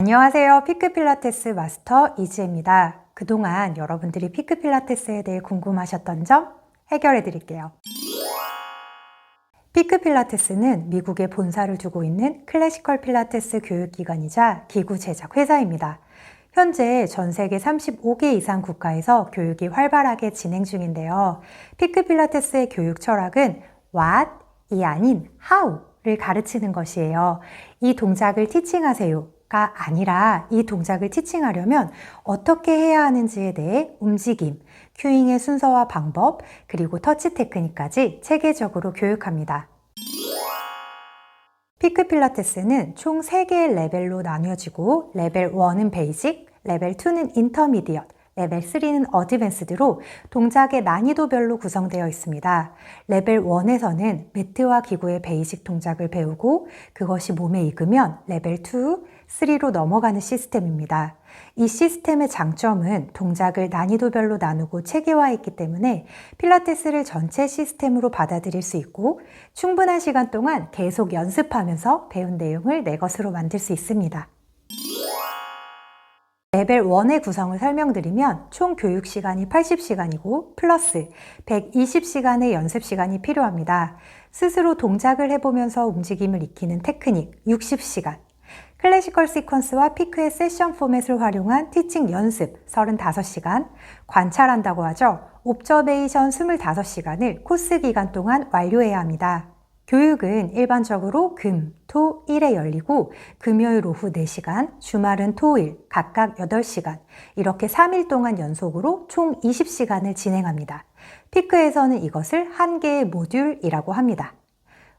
안녕하세요. 피크 필라테스 마스터 이지혜입니다. 그동안 여러분들이 피크 필라테스에 대해 궁금하셨던 점 해결해 드릴게요. 피크 필라테스는 미국에 본사를 두고 있는 클래시컬 필라테스 교육기관이자 기구 제작 회사입니다. 현재 전 세계 35개 이상 국가에서 교육이 활발하게 진행 중인데요. 피크 필라테스의 교육 철학은 what이 아닌 how를 가르치는 것이에요. 이 동작을 티칭하세요. 가 아니라 이 동작을 티칭하려면 어떻게 해야 하는지에 대해 움직임, 큐잉의 순서와 방법, 그리고 터치 테크닉까지 체계적으로 교육합니다. 피크 필라테스는 총 3개의 레벨로 나뉘어지고 레벨 1은 베이직, 레벨 2는 인터미디엇, 레벨 3는 어드밴스드로 동작의 난이도별로 구성되어 있습니다. 레벨 1에서는 매트와 기구의 베이직 동작을 배우고 그것이 몸에 익으면 레벨 2, 3로 넘어가는 시스템입니다. 이 시스템의 장점은 동작을 난이도별로 나누고 체계화했기 때문에 필라테스를 전체 시스템으로 받아들일 수 있고 충분한 시간 동안 계속 연습하면서 배운 내용을 내 것으로 만들 수 있습니다. 레벨 1의 구성을 설명드리면 총 교육 시간이 80시간이고 플러스 120시간의 연습 시간이 필요합니다. 스스로 동작을 해보면서 움직임을 익히는 테크닉 60시간, 클래시컬 시퀀스와 피크의 세션 포맷을 활용한 티칭 연습 35시간, 관찰한다고 하죠. 옵저베이션 25시간을 코스 기간 동안 완료해야 합니다. 교육은 일반적으로 금, 토, 일에 열리고 금요일 오후 4시간, 주말은 토일 각각 8시간, 이렇게 3일 동안 연속으로 총 20시간을 진행합니다. 피크에서는 이것을 한 개의 모듈이라고 합니다.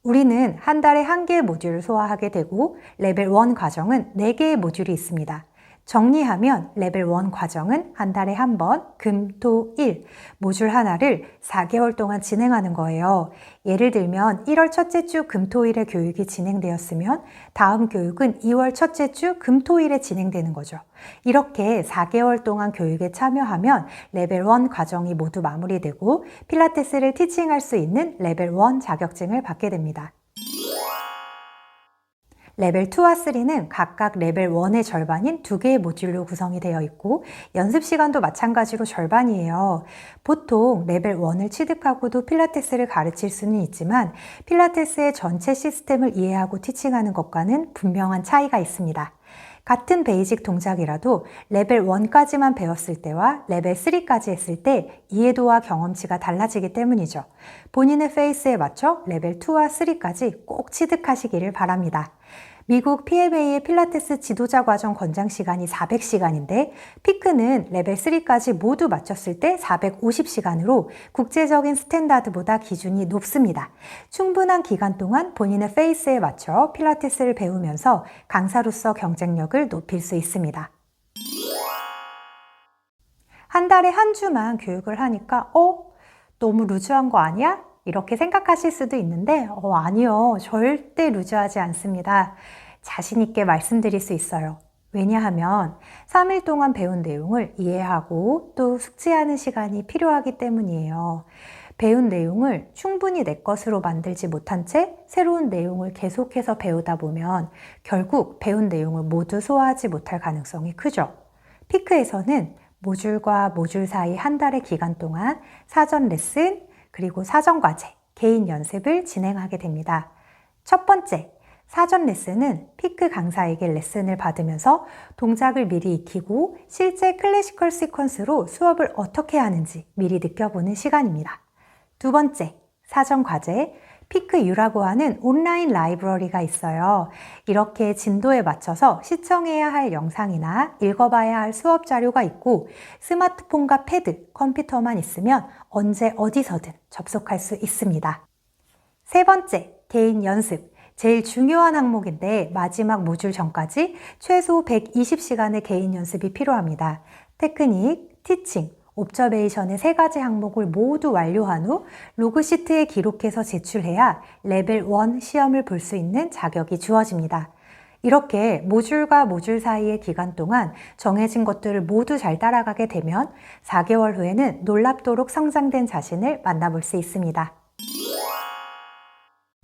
우리는 한 달에 한 개의 모듈을 소화하게 되고 레벨 1 과정은 4개의 모듈이 있습니다. 정리하면 레벨 1 과정은 한 달에 한 번, 금, 토, 일, 모듈 하나를 4개월 동안 진행하는 거예요. 예를 들면 1월 첫째 주 금, 토, 일에 교육이 진행되었으면 다음 교육은 2월 첫째 주 금, 토, 일에 진행되는 거죠. 이렇게 4개월 동안 교육에 참여하면 레벨 1 과정이 모두 마무리되고 필라테스를 티칭할 수 있는 레벨 1 자격증을 받게 됩니다. 레벨 2와 3는 각각 레벨 1의 절반인 2개의 모듈로 구성이 되어 있고 연습 시간도 마찬가지로 절반이에요. 보통 레벨 1을 취득하고도 필라테스를 가르칠 수는 있지만 필라테스의 전체 시스템을 이해하고 티칭하는 것과는 분명한 차이가 있습니다. 같은 베이직 동작이라도 레벨 1까지만 배웠을 때와 레벨 3까지 했을 때 이해도와 경험치가 달라지기 때문이죠. 본인의 페이스에 맞춰 레벨 2와 3까지 꼭 취득하시기를 바랍니다. 미국 PMA의 필라테스 지도자 과정 권장 시간이 400시간인데 피크는 레벨 3까지 모두 마쳤을 때 450시간으로 국제적인 스탠다드보다 기준이 높습니다. 충분한 기간 동안 본인의 페이스에 맞춰 필라테스를 배우면서 강사로서 경쟁력을 높일 수 있습니다. 한 달에 한 주만 교육을 하니까 너무 루즈한 거 아니야? 이렇게 생각하실 수도 있는데 아니요. 절대 루즈하지 않습니다. 자신 있게 말씀드릴 수 있어요. 왜냐하면 3일 동안 배운 내용을 이해하고 또 숙지하는 시간이 필요하기 때문이에요. 배운 내용을 충분히 내 것으로 만들지 못한 채 새로운 내용을 계속해서 배우다 보면 결국 배운 내용을 모두 소화하지 못할 가능성이 크죠. 피크에서는 모듈과 모듈 사이 한 달의 기간 동안 사전 레슨, 그리고 사전 과제, 개인 연습을 진행하게 됩니다. 첫 번째, 사전 레슨은 피크 강사에게 레슨을 받으면서 동작을 미리 익히고 실제 클래시컬 시퀀스로 수업을 어떻게 하는지 미리 느껴보는 시간입니다. 두 번째, 사전 과제, 피크유라고 하는 온라인 라이브러리가 있어요. 이렇게 진도에 맞춰서 시청해야 할 영상이나 읽어봐야 할 수업 자료가 있고 스마트폰과 패드, 컴퓨터만 있으면 언제 어디서든 접속할 수 있습니다. 세 번째, 개인 연습. 제일 중요한 항목인데 마지막 모듈 전까지 최소 120시간의 개인 연습이 필요합니다. 테크닉, 티칭, 옵저베이션의 3가지 항목을 모두 완료한 후 로그 시트에 기록해서 제출해야 레벨 1 시험을 볼 수 있는 자격이 주어집니다. 이렇게 모듈과 모듈 사이의 기간 동안 정해진 것들을 모두 잘 따라가게 되면 4개월 후에는 놀랍도록 성장된 자신을 만나볼 수 있습니다.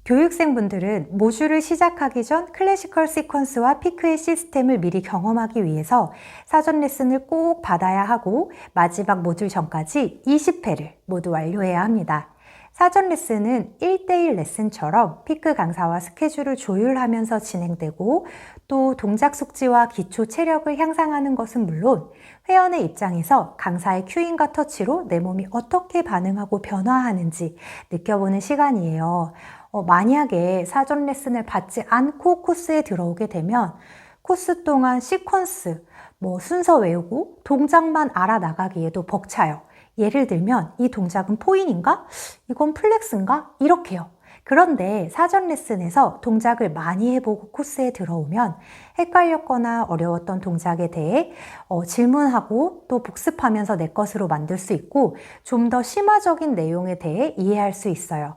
교육생분들은 모듈을 시작하기 전 클래시컬 시퀀스와 피크의 시스템을 미리 경험하기 위해서 사전 레슨을 꼭 받아야 하고 마지막 모듈 전까지 20회를 모두 완료해야 합니다. 사전 레슨은 1대1 레슨처럼 피크 강사와 스케줄을 조율하면서 진행되고 또 동작 숙지와 기초 체력을 향상하는 것은 물론 회원의 입장에서 강사의 큐잉과 터치로 내 몸이 어떻게 반응하고 변화하는지 느껴보는 시간이에요. 만약에 사전 레슨을 받지 않고 코스에 들어오게 되면 코스 동안 시퀀스, 순서 외우고 동작만 알아나가기에도 벅차요. 예를 들면 이 동작은 포인인가? 이건 플렉스인가? 이렇게요. 그런데 사전 레슨에서 동작을 많이 해보고 코스에 들어오면 헷갈렸거나 어려웠던 동작에 대해 질문하고 또 복습하면서 내 것으로 만들 수 있고 좀 더 심화적인 내용에 대해 이해할 수 있어요.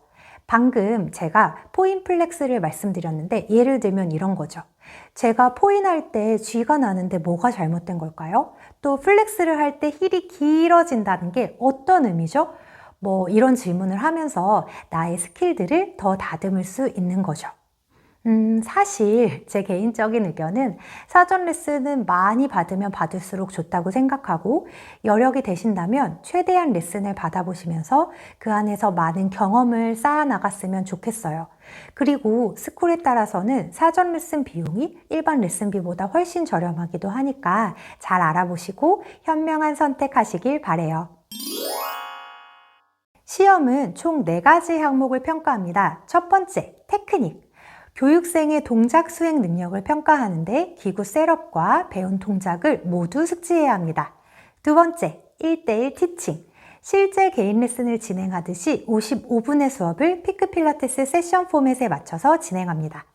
방금 제가 포인 플렉스를 말씀드렸는데 예를 들면 이런 거죠. 제가 포인할 때 쥐가 나는데 뭐가 잘못된 걸까요? 또 플렉스를 할 때 힐이 길어진다는 게 어떤 의미죠? 이런 질문을 하면서 나의 스킬들을 더 다듬을 수 있는 거죠. 사실 제 개인적인 의견은 사전 레슨은 많이 받으면 받을수록 좋다고 생각하고 여력이 되신다면 최대한 레슨을 받아보시면서 그 안에서 많은 경험을 쌓아 나갔으면 좋겠어요. 그리고 스쿨에 따라서는 사전 레슨 비용이 일반 레슨비보다 훨씬 저렴하기도 하니까 잘 알아보시고 현명한 선택하시길 바래요. 시험은 총 4가지 항목을 평가합니다. 첫 번째, 테크닉. 교육생의 동작 수행 능력을 평가하는데 기구 셋업과 배운 동작을 모두 숙지해야 합니다. 두 번째, 1대1 티칭. 실제 개인 레슨을 진행하듯이 55분의 수업을 피크 필라테스 세션 포맷에 맞춰서 진행합니다.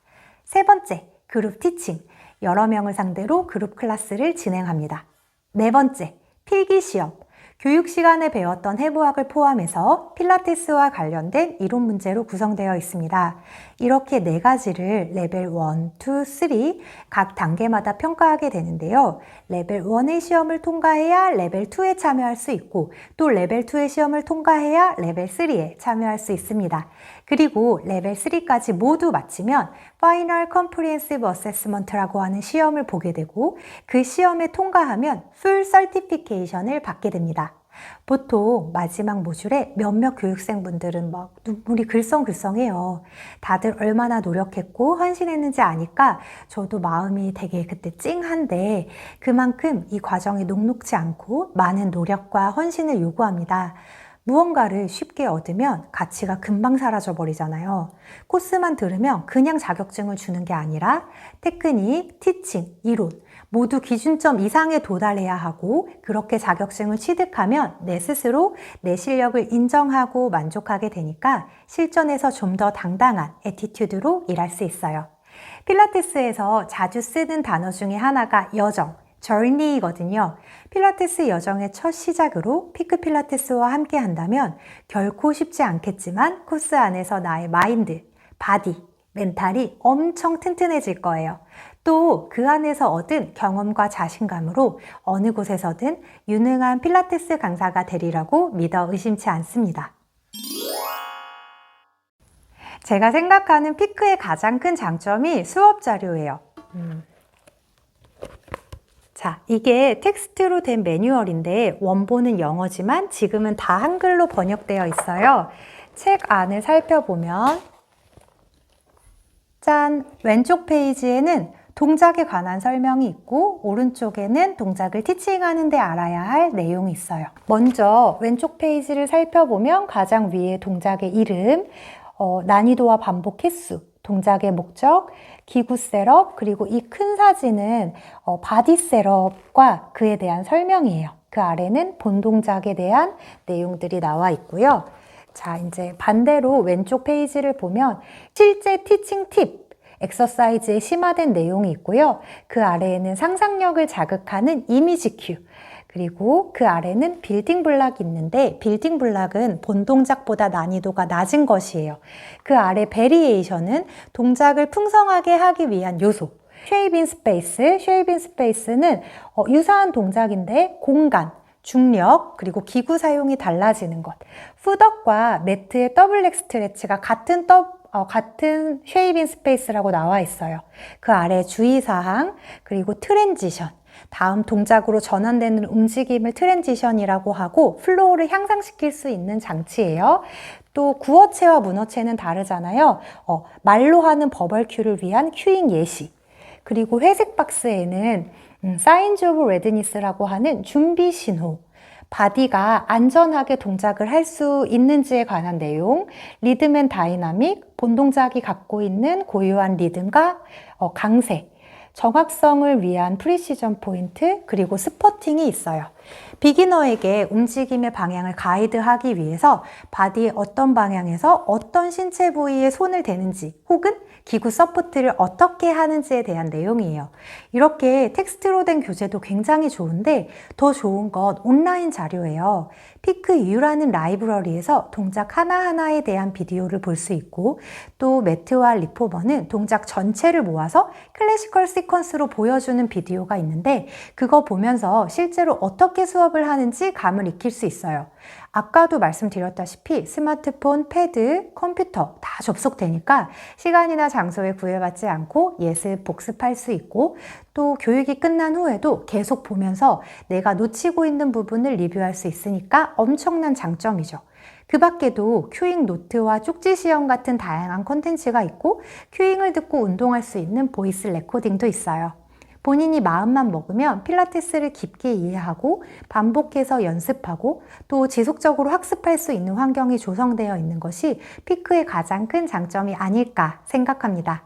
세 번째, 그룹 티칭. 여러 명을 상대로 그룹 클래스를 진행합니다. 네 번째, 필기 시험. 교육 시간에 배웠던 해부학을 포함해서 필라테스와 관련된 이론 문제로 구성되어 있습니다. 이렇게 4가지를 레벨 1, 2, 3 각 단계마다 평가하게 되는데요. 레벨 1의 시험을 통과해야 레벨 2에 참여할 수 있고 또 레벨 2의 시험을 통과해야 레벨 3에 참여할 수 있습니다. 그리고 레벨 3까지 모두 마치면 Final Comprehensive Assessment라고 하는 시험을 보게 되고 그 시험에 통과하면 Full Certification을 받게 됩니다. 보통 마지막 모듈에 몇몇 교육생분들은 막 눈물이 글썽글썽해요. 다들 얼마나 노력했고 헌신했는지 아니까 저도 마음이 되게 그때 찡한데 그만큼 이 과정이 녹록지 않고 많은 노력과 헌신을 요구합니다. 무언가를 쉽게 얻으면 가치가 금방 사라져 버리잖아요. 코스만 들으면 그냥 자격증을 주는 게 아니라 테크닉, 티칭, 이론 모두 기준점 이상에 도달해야 하고 그렇게 자격증을 취득하면 내 스스로 내 실력을 인정하고 만족하게 되니까 실전에서 좀 더 당당한 애티튜드로 일할 수 있어요. 필라테스에서 자주 쓰는 단어 중에 하나가 여정, journey거든요. 필라테스 여정의 첫 시작으로 피크 필라테스와 함께 한다면 결코 쉽지 않겠지만 코스 안에서 나의 마인드, 바디, 멘탈이 엄청 튼튼해질 거예요. 또 그 안에서 얻은 경험과 자신감으로 어느 곳에서든 유능한 필라테스 강사가 되리라고 믿어 의심치 않습니다. 제가 생각하는 피크의 가장 큰 장점이 수업 자료예요. 자, 이게 텍스트로 된 매뉴얼인데 원본은 영어지만 지금은 다 한글로 번역되어 있어요. 책 안을 살펴보면 짠! 왼쪽 페이지에는 동작에 관한 설명이 있고 오른쪽에는 동작을 티칭하는 데 알아야 할 내용이 있어요. 먼저 왼쪽 페이지를 살펴보면 가장 위에 동작의 이름, 난이도와 반복 횟수, 동작의 목적, 기구 셋업, 그리고 이 큰 사진은 바디 셋업과 그에 대한 설명이에요. 그 아래는 본 동작에 대한 내용들이 나와 있고요. 자, 이제 반대로 왼쪽 페이지를 보면 실제 티칭 팁, 엑서사이즈에 심화된 내용이 있고요. 그 아래에는 상상력을 자극하는 이미지 큐, 그리고 그 아래는 빌딩 블락이 있는데 빌딩 블락은 본 동작보다 난이도가 낮은 것이에요. 그 아래 베리에이션은 동작을 풍성하게 하기 위한 요소. 쉐이빈 스페이스, 쉐이빈 스페이스는 유사한 동작인데 공간, 중력, 그리고 기구 사용이 달라지는 것. 풋업과 매트의 더블 렉 스트레치가 같은 같은 쉐이빙 스페이스라고 나와 있어요. 그 아래 주의사항, 그리고 트랜지션, 다음 동작으로 전환되는 움직임을 트랜지션이라고 하고 플로우를 향상시킬 수 있는 장치예요. 또 구어체와 문어체는 다르잖아요. 말로 하는 버벌 큐를 위한 큐잉 예시. 그리고 회색 박스에는 사인즈 오브 레드니스라고 하는 준비 신호. 바디가 안전하게 동작을 할 수 있는지에 관한 내용, 리듬 앤 다이나믹, 본 동작이 갖고 있는 고유한 리듬과 강세, 정확성을 위한 프리시전 포인트, 그리고 스포팅이 있어요. 비기너에게 움직임의 방향을 가이드하기 위해서 바디의 어떤 방향에서 어떤 신체 부위에 손을 대는지 혹은 기구 서포트를 어떻게 하는지에 대한 내용이에요. 이렇게 텍스트로 된 교재도 굉장히 좋은데 더 좋은 건 온라인 자료예요. 피크유라는 라이브러리에서 동작 하나하나에 대한 비디오를 볼 수 있고 또 매트와 리포버는 동작 전체를 모아서 클래시컬 시퀀스로 보여주는 비디오가 있는데 그거 보면서 실제로 어떻게 수업을 하는지 감을 익힐 수 있어요. 아까도 말씀드렸다시피 스마트폰, 패드, 컴퓨터 다 접속되니까 시간이나 장소에 구애받지 않고 예습, 복습할 수 있고 또 교육이 끝난 후에도 계속 보면서 내가 놓치고 있는 부분을 리뷰할 수 있으니까 엄청난 장점이죠. 그 밖에도 큐잉 노트와 쪽지 시험 같은 다양한 콘텐츠가 있고 큐잉을 듣고 운동할 수 있는 보이스 레코딩도 있어요. 본인이 마음만 먹으면 필라테스를 깊게 이해하고 반복해서 연습하고 또 지속적으로 학습할 수 있는 환경이 조성되어 있는 것이 피크의 가장 큰 장점이 아닐까 생각합니다.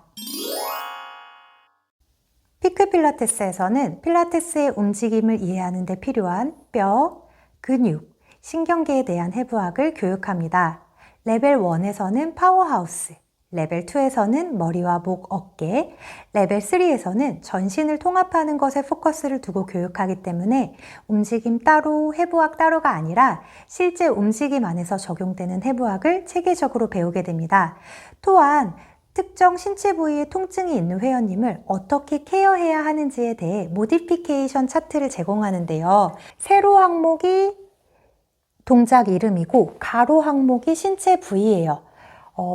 피크 필라테스에서는 필라테스의 움직임을 이해하는 데 필요한 뼈, 근육, 신경계에 대한 해부학을 교육합니다. 레벨 1에서는 파워하우스, 레벨 2에서는 머리와 목, 어깨, 레벨 3에서는 전신을 통합하는 것에 포커스를 두고 교육하기 때문에 움직임 따로, 해부학 따로가 아니라 실제 움직임 안에서 적용되는 해부학을 체계적으로 배우게 됩니다. 또한 특정 신체 부위에 통증이 있는 회원님을 어떻게 케어해야 하는지에 대해 모디피케이션 차트를 제공하는데요. 세로 항목이 동작 이름이고 가로 항목이 신체 부위예요.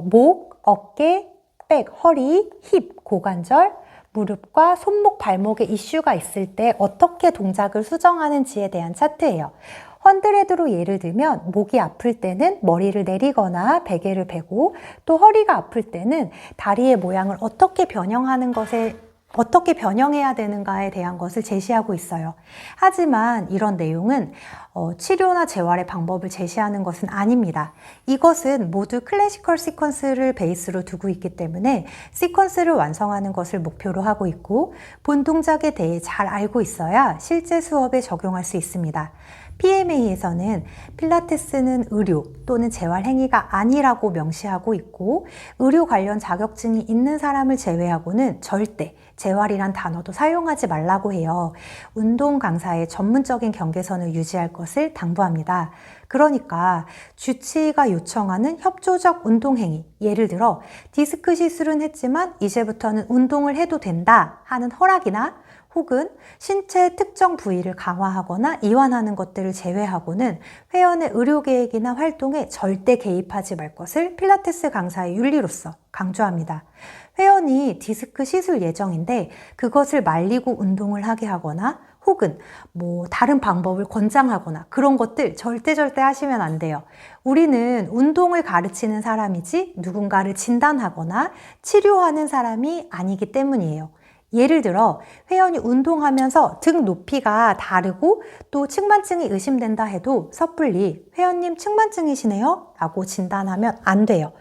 목, 어깨, 백, 허리, 힙, 고관절, 무릎과 손목, 발목에 이슈가 있을 때 어떻게 동작을 수정하는지에 대한 차트예요. 헌드레드로 예를 들면 목이 아플 때는 머리를 내리거나 베개를 베고 또 허리가 아플 때는 다리의 모양을 어떻게 변형해야 되는가에 대한 것을 제시하고 있어요. 하지만 이런 내용은 치료나 재활의 방법을 제시하는 것은 아닙니다. 이것은 모두 클래시컬 시퀀스를 베이스로 두고 있기 때문에 시퀀스를 완성하는 것을 목표로 하고 있고 본 동작에 대해 잘 알고 있어야 실제 수업에 적용할 수 있습니다. PMA에서는 필라테스는 의료 또는 재활 행위가 아니라고 명시하고 있고 의료 관련 자격증이 있는 사람을 제외하고는 절대 재활이란 단어도 사용하지 말라고 해요. 운동 강사의 전문적인 경계선을 유지할 것을 당부합니다. 그러니까 주치의가 요청하는 협조적 운동행위, 예를 들어 디스크 시술은 했지만 이제부터는 운동을 해도 된다 하는 허락이나 혹은 신체 특정 부위를 강화하거나 이완하는 것들을 제외하고는 회원의 의료계획이나 활동에 절대 개입하지 말 것을 필라테스 강사의 윤리로서 강조합니다. 회원이 디스크 시술 예정인데 그것을 말리고 운동을 하게 하거나 혹은 다른 방법을 권장하거나 그런 것들 절대 하시면 안 돼요. 우리는 운동을 가르치는 사람이지 누군가를 진단하거나 치료하는 사람이 아니기 때문이에요. 예를 들어 회원이 운동하면서 등 높이가 다르고 또 측만증이 의심된다 해도 섣불리 회원님 측만증이시네요 라고 진단하면 안 돼요.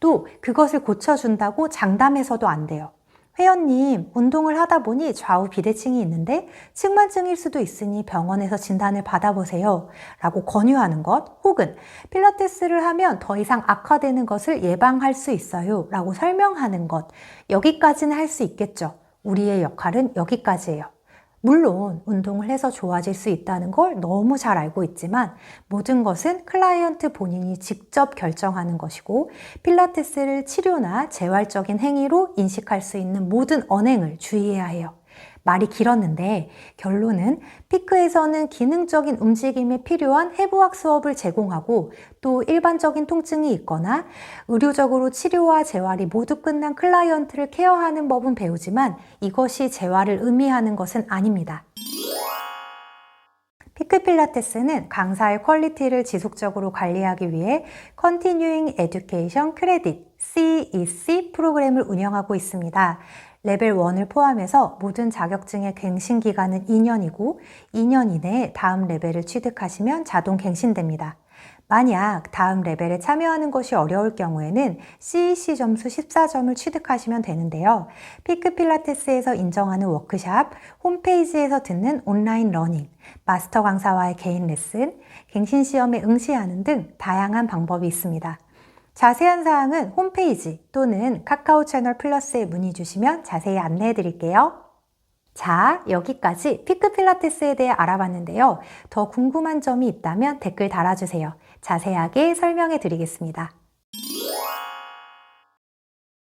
또 그것을 고쳐준다고 장담해서도 안 돼요. 회원님 운동을 하다 보니 좌우 비대칭이 있는데 측만증일 수도 있으니 병원에서 진단을 받아보세요 라고 권유하는 것 혹은 필라테스를 하면 더 이상 악화되는 것을 예방할 수 있어요 라고 설명하는 것 여기까지는 할 수 있겠죠. 우리의 역할은 여기까지예요. 물론 운동을 해서 좋아질 수 있다는 걸 너무 잘 알고 있지만 모든 것은 클라이언트 본인이 직접 결정하는 것이고 필라테스를 치료나 재활적인 행위로 인식할 수 있는 모든 언행을 주의해야 해요. 말이 길었는데 결론은 피크에서는 기능적인 움직임에 필요한 해부학 수업을 제공하고 또 일반적인 통증이 있거나 의료적으로 치료와 재활이 모두 끝난 클라이언트를 케어하는 법은 배우지만 이것이 재활을 의미하는 것은 아닙니다. 피크 필라테스는 강사의 퀄리티를 지속적으로 관리하기 위해 Continuing Education Credit CEC 프로그램을 운영하고 있습니다. 레벨 1을 포함해서 모든 자격증의 갱신 기간은 2년이고 2년 이내에 다음 레벨을 취득하시면 자동 갱신됩니다. 만약 다음 레벨에 참여하는 것이 어려울 경우에는 CEC 점수 14점을 취득하시면 되는데요. 피크 필라테스에서 인정하는 워크샵, 홈페이지에서 듣는 온라인 러닝, 마스터 강사와의 개인 레슨, 갱신 시험에 응시하는 등 다양한 방법이 있습니다. 자세한 사항은 홈페이지 또는 카카오 채널 플러스에 문의 주시면 자세히 안내해 드릴게요. 자, 여기까지 피크 필라테스에 대해 알아봤는데요. 더 궁금한 점이 있다면 댓글 달아주세요. 자세하게 설명해 드리겠습니다.